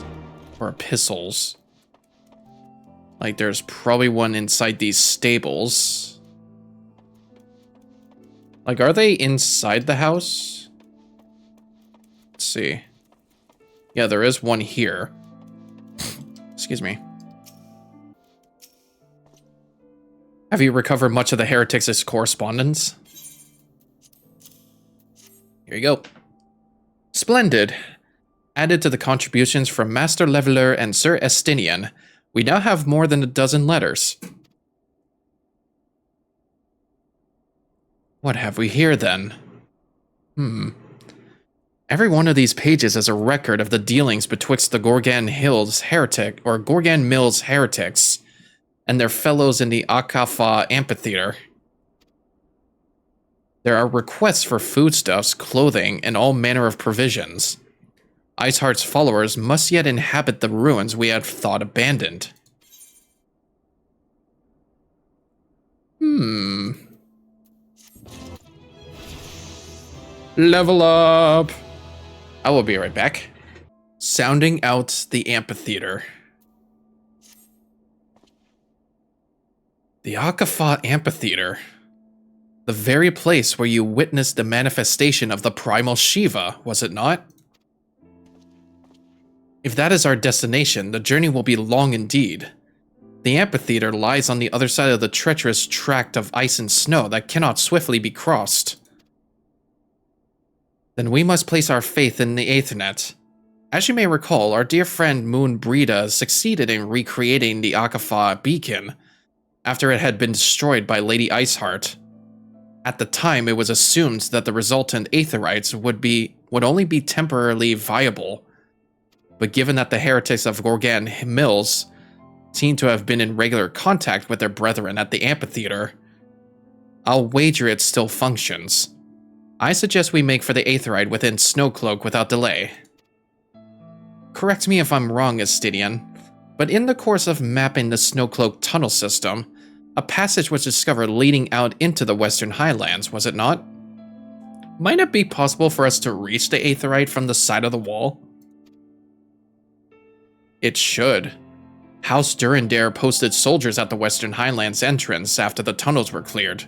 Or epistles. Like, there's probably one inside these stables. Like, are they inside the house? Let's see. Yeah, there is one here. Excuse me. Have you recovered much of the heretics' correspondence? Here you go. Splendid. Added to the contributions from Master Leveler and Sir Estinian, we now have more than a dozen letters. What have we here, then? Every one of these pages is a record of the dealings betwixt the Gorgan Mills heretics and their fellows in the Akafa amphitheater. There are requests for foodstuffs, clothing, and all manner of provisions. Iceheart's followers must yet inhabit the ruins we had thought abandoned. Level up! I will be right back. Sounding out the amphitheater. The Akafa amphitheater. The very place where you witnessed the manifestation of the primal Shiva, was it not? If that is our destination, the journey will be long indeed. The amphitheater lies on the other side of the treacherous tract of ice and snow that cannot swiftly be crossed. Then we must place our faith in the Aethernet. As you may recall, our dear friend Moon Breda succeeded in recreating the Akafa beacon after it had been destroyed by Lady Iceheart. At the time, it was assumed that the resultant Aetherites would only be temporarily viable. But given that the heretics of Gorgan Mills seem to have been in regular contact with their brethren at the amphitheater, I'll wager it still functions. I suggest we make for the Aetherite within Snowcloak without delay. Correct me if I'm wrong, Estinian, but in the course of mapping the Snowcloak tunnel system, a passage was discovered leading out into the Western Highlands, was it not? Might it be possible for us to reach the Aetherite from the side of the wall? It should. House Durandare posted soldiers at the Western Highlands entrance after the tunnels were cleared,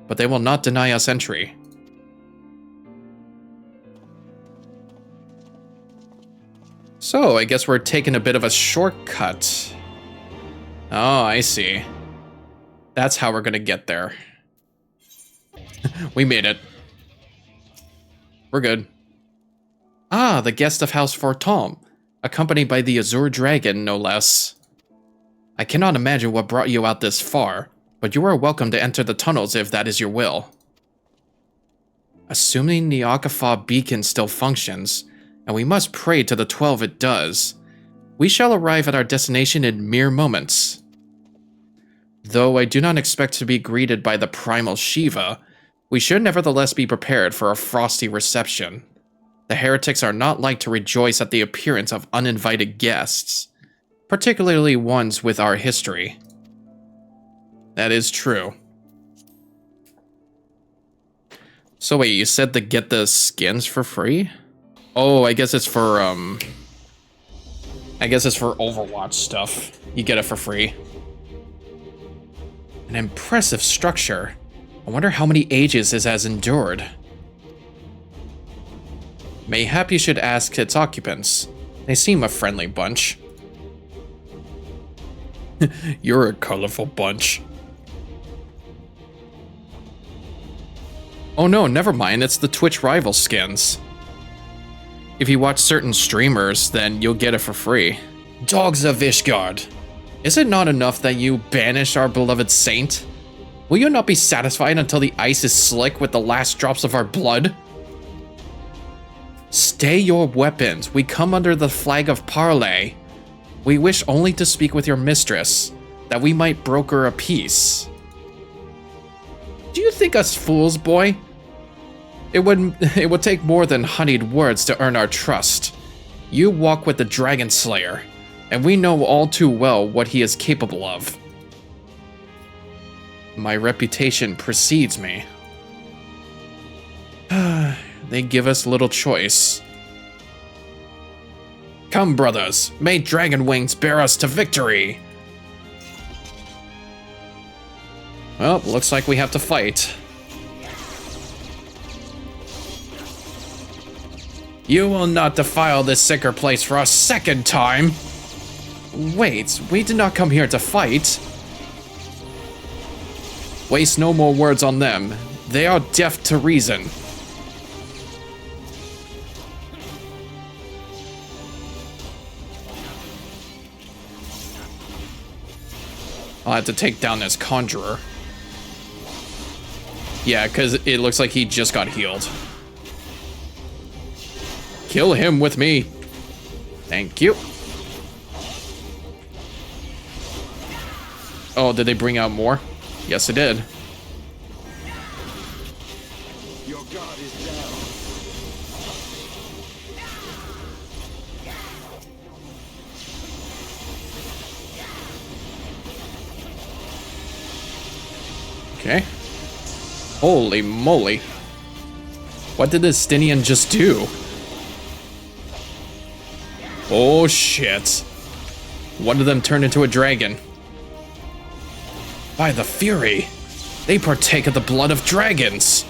but they will not deny us entry. So, I guess we're taking a bit of a shortcut. Oh, I see. That's how we're gonna get there. We made it. We're good. Ah, the guest of House Fortom, accompanied by the Azure Dragon, no less. I cannot imagine what brought you out this far, but you are welcome to enter the tunnels if that is your will. Assuming the Akafa beacon still functions, and we must pray to the 12 it does, we shall arrive at our destination in mere moments. Though I do not expect to be greeted by the primal Shiva, we should nevertheless be prepared for a frosty reception. The heretics are not like to rejoice at the appearance of uninvited guests, particularly ones with our history. That is true. So wait, you said to get the skins for free? Oh, I guess it's for, Overwatch stuff. You get it for free. An impressive structure. I wonder how many ages it has endured. Mayhap you should ask its occupants. They seem a friendly bunch. You're a colorful bunch. Oh no, never mind, it's the Twitch rival skins. If you watch certain streamers, then you'll get it for free. Dogs of Ishgard, is it not enough that you banish our beloved saint? Will you not be satisfied until the ice is slick with the last drops of our blood? Stay your weapons, we come under the flag of parley. We wish only to speak with your mistress, that we might broker a peace. Do you think us fools, boy? It would take more than honeyed words to earn our trust. You walk with the Dragon Slayer, and we know all too well what he is capable of. My reputation precedes me. They give us little choice. Come, brothers, may dragon wings bear us to victory! Well, looks like we have to fight. You will not defile this sacred place for a second time! Wait, we did not come here to fight. Waste no more words on them. They are deaf to reason. I'll have to take down this conjurer. Yeah, because it looks like he just got healed. Kill him with me. Thank you. Oh, did they bring out more? Yes, it did. Your guard is down. Okay. Holy moly. What did this Stinian just do? Oh shit. One of them turned into a dragon. By the Fury, they partake of the blood of dragons.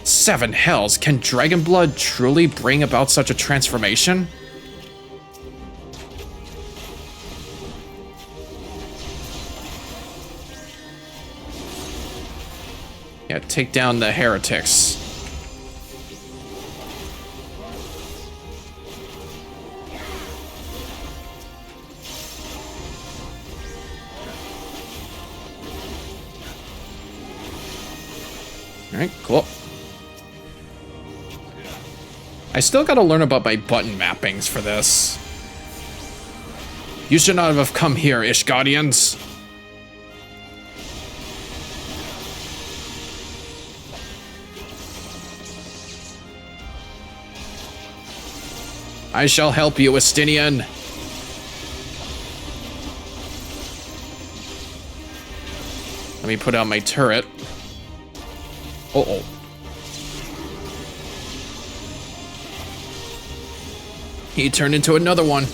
7 hells, can dragon blood truly bring about such a transformation? Yeah, take down the heretics. Alright, cool. I still gotta learn about my button mappings for this. You should not have come here, Ishgardians. I shall help you, Estinian. Let me put out my turret. Uh-oh. He turned into another one.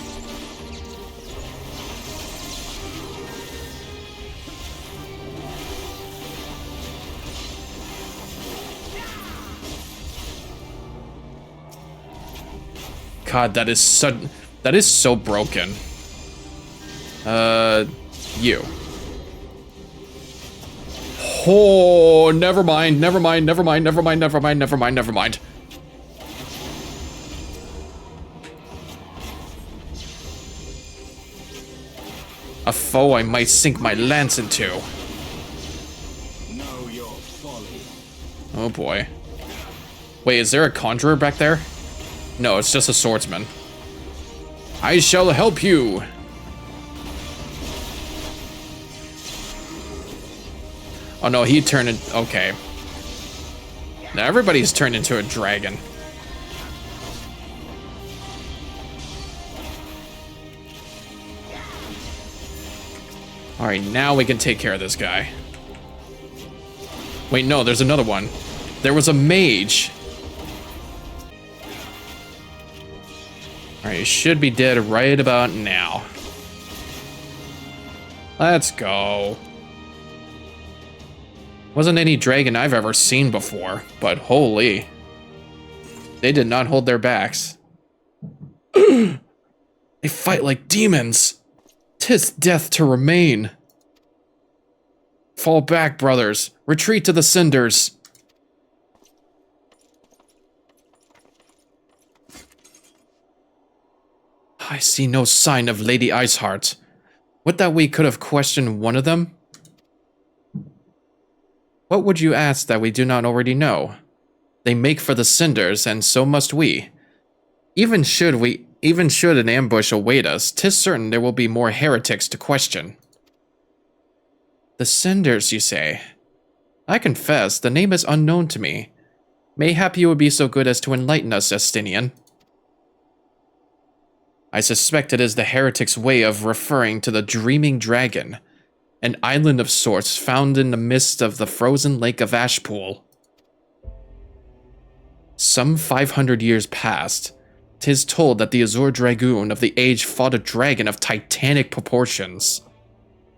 God, that is so broken. You. Oh, never mind. A foe I might sink my lance into. Know your folly. Oh boy. Wait, is there a conjurer back there? No, it's just a swordsman. I shall help you. Oh no, he turned in. Okay. Now everybody's turned into a dragon. Alright, now we can take care of this guy. Wait, no, there's another one. There was a mage. Alright, he should be dead right about now. Let's go. Wasn't any dragon I've ever seen before, but holy. They did not hold their backs. They fight like demons. 'Tis death to remain. Fall back, brothers. Retreat to the cinders. I see no sign of Lady Iceheart. Would that we could have questioned one of them? What would you ask that we do not already know? They make for the cinders, and so must we. Even should an ambush await us, 'tis certain there will be more heretics to question. The cinders, you say? I confess, the name is unknown to me. Mayhap you would be so good as to enlighten us, Estinian. I suspect it is the heretic's way of referring to the Dreaming Dragon, an island of sorts found in the midst of the frozen lake of Ashpool. Some 500 years past, 'tis told that the Azure Dragoon of the age fought a dragon of titanic proportions.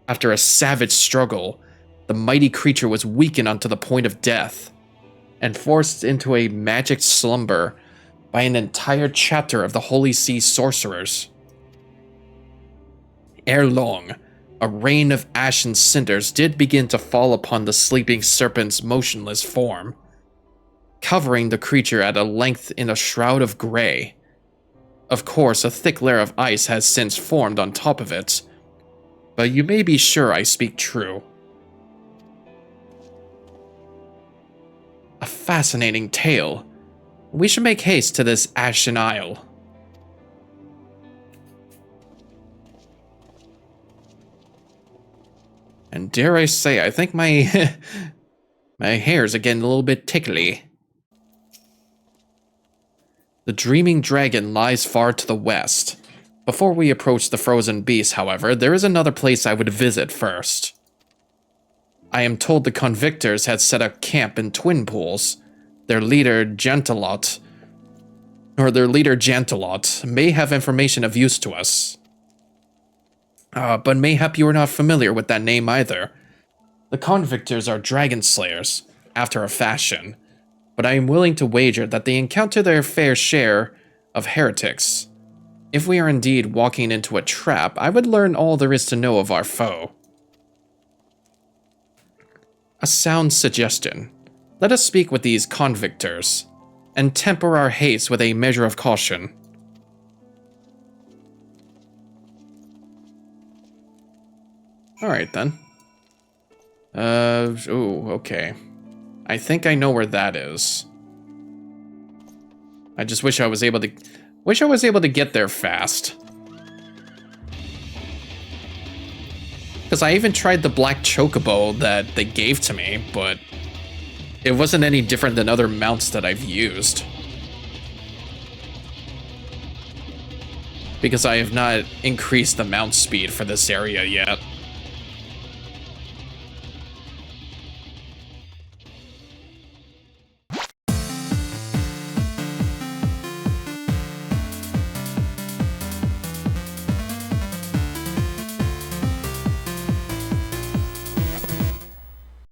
After a savage struggle, the mighty creature was weakened unto the point of death, and forced into a magic slumber by an entire chapter of the Holy See sorcerers. Ere long, a rain of ash and cinders did begin to fall upon the sleeping serpent's motionless form, covering the creature at a length in a shroud of gray. Of course, a thick layer of ice has since formed on top of it, but you may be sure I speak true. A fascinating tale. We should make haste to this Ashen Isle. And dare I say, I think my my hairs are getting a little bit tickly. The Dreaming Dragon lies far to the west. Before we approach the frozen beast, however, there is another place I would visit first. I am told the convictors had set up camp in Twin Pools. Their leader, Jantelot, may have information of use to us. But mayhap you are not familiar with that name either. The convictors are dragon slayers, after a fashion, but I am willing to wager that they encounter their fair share of heretics. If we are indeed walking into a trap, I would learn all there is to know of our foe. A sound suggestion. Let us speak with these convictors, and temper our haste with a measure of caution. Alright then. Okay. I think I know where that is. I just wish I was able to get there fast. Because I even tried the black chocobo that they gave to me, but it wasn't any different than other mounts that I've used. Because I have not increased the mount speed for this area yet.